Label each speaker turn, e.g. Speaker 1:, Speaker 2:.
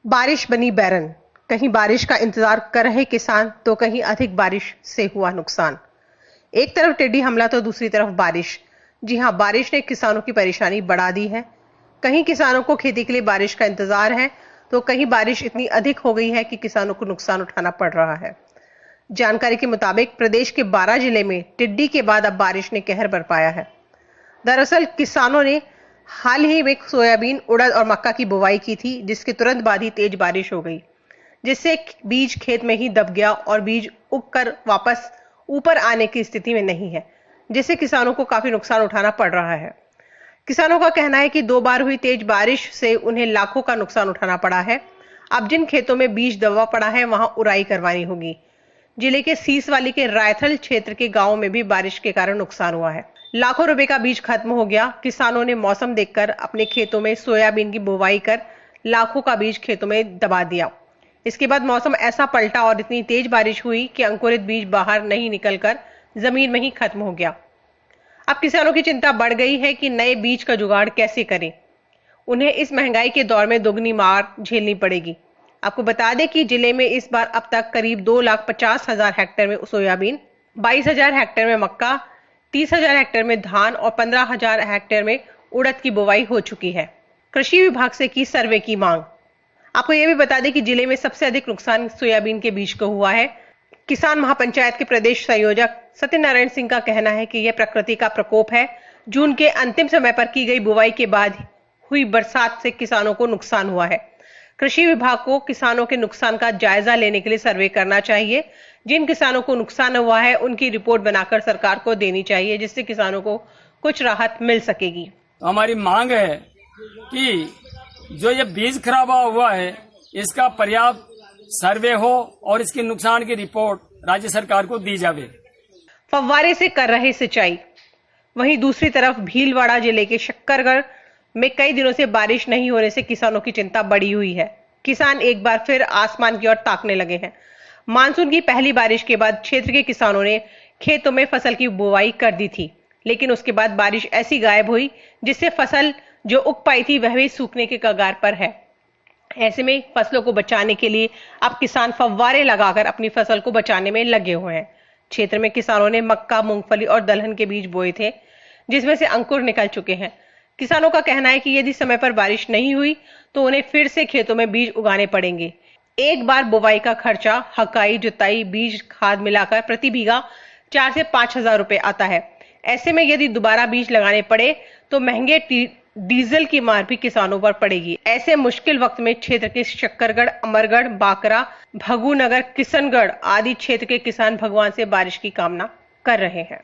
Speaker 1: बारिश बनी बैरन। कहीं बारिश का इंतजार कर रहे किसान तो कहीं अधिक बारिश से हुआ नुकसान। एक तरफ टिड्डी हमला तो दूसरी तरफ बारिश। जी हां, बारिश ने किसानों की परेशानी बढ़ा दी है। कहीं किसानों को खेती के लिए बारिश का इंतजार है तो कहीं बारिश इतनी अधिक हो गई है कि किसानों को नुकसान उठाना पड़ रहा है। जानकारी के मुताबिक प्रदेश के 12 जिले में टिड्डी के बाद अब बारिश ने कहर बरपाया है। दरअसल किसानों ने हाल ही में सोयाबीन, उड़द और मक्का की बुवाई की थी, जिसके तुरंत बाद ही तेज बारिश हो गई, जिससे बीज खेत में ही दब गया और बीज उगकर वापस ऊपर आने की स्थिति में नहीं है, जिससे किसानों को काफी नुकसान उठाना पड़ रहा है। किसानों का कहना है कि 2 बार हुई तेज बारिश से उन्हें लाखों का नुकसान उठाना पड़ा है। अब जिन खेतों में बीज दबा पड़ा है वहां उड़ाई करवानी होगी। जिले के सीसवाली के रायथल क्षेत्र के गांवों में भी बारिश के कारण नुकसान हुआ है। लाखों रुपए का बीज खत्म हो गया। किसानों ने मौसम देखकर अपने खेतों में सोयाबीन की बुवाई कर लाखों का बीज खेतों में दबा दिया। इसके बाद मौसम ऐसा पलटा और इतनी तेज बारिश हुई कि अंकुरित बीज बाहर नहीं निकलकर जमीन में ही खत्म हो गया। अब किसानों की चिंता बढ़ गई है कि नए बीज का जुगाड़ कैसे करें। उन्हें इस महंगाई के दौर में दोगुनी मार झेलनी पड़ेगी। आपको बता दें कि जिले में इस बार अब तक करीब 2,50,000 हेक्टेयर में सोयाबीन, 22,000 हेक्टेयर में मक्का, 30,000 हेक्टेयर में धान और 15,000 हेक्टेयर में उड़द की बुवाई हो चुकी है। कृषि विभाग से की सर्वे की मांग। आपको यह भी बता दें कि जिले में सबसे अधिक नुकसान सोयाबीन के बीज को हुआ है। किसान महापंचायत के प्रदेश संयोजक सत्यनारायण सिंह का कहना है कि यह प्रकृति का प्रकोप है। जून के अंतिम समय पर की गई बुवाई के बाद हुई बरसात से किसानों को नुकसान हुआ है। कृषि विभाग को किसानों के नुकसान का जायजा लेने के लिए सर्वे करना चाहिए। जिन किसानों को नुकसान हुआ है उनकी रिपोर्ट बनाकर सरकार को देनी चाहिए, जिससे किसानों को कुछ राहत मिल सकेगी।
Speaker 2: तो हमारी मांग है कि जो ये बीज खराब हुआ है इसका पर्याप्त सर्वे हो और इसके नुकसान की रिपोर्ट राज्य सरकार को दी जावे।
Speaker 1: फव्वारे से कर रहे सिंचाई। वहीं दूसरी तरफ भीलवाड़ा जिले के शक्करगढ़ में कई दिनों से बारिश नहीं होने से किसानों की चिंता बढ़ी हुई है। किसान एक बार फिर आसमान की ओर ताकने लगे हैं। मानसून की पहली बारिश के बाद क्षेत्र के किसानों ने खेतों में फसल की बुवाई कर दी थी, लेकिन उसके बाद बारिश ऐसी गायब हुई जिससे फसल जो उग पाई थी वह भी सूखने के कगार पर है। ऐसे में फसलों को बचाने के लिए अब किसान फव्वारे लगाकर अपनी फसल को बचाने में लगे हुए हैं। क्षेत्र में किसानों ने मक्का, मूंगफली और दलहन के बीज बोए थे, जिसमें से अंकुर निकल चुके हैं। किसानों का कहना है कि यदि समय पर बारिश नहीं हुई तो उन्हें फिर से खेतों में बीज उगाने पड़ेंगे। एक बार बुवाई का खर्चा, हकाई, जुताई, बीज, खाद मिलाकर प्रति बीघा 4 से 5,000 रुपए आता है। ऐसे में यदि दोबारा बीज लगाने पड़े तो महंगे डीजल की मार भी किसानों पर पड़ेगी। ऐसे मुश्किल वक्त में क्षेत्र के शक्करगढ़, अमरगढ़, बाकरा, भगू नगर, किशनगढ़ आदि क्षेत्र के किसान भगवान से बारिश की कामना कर रहे हैं।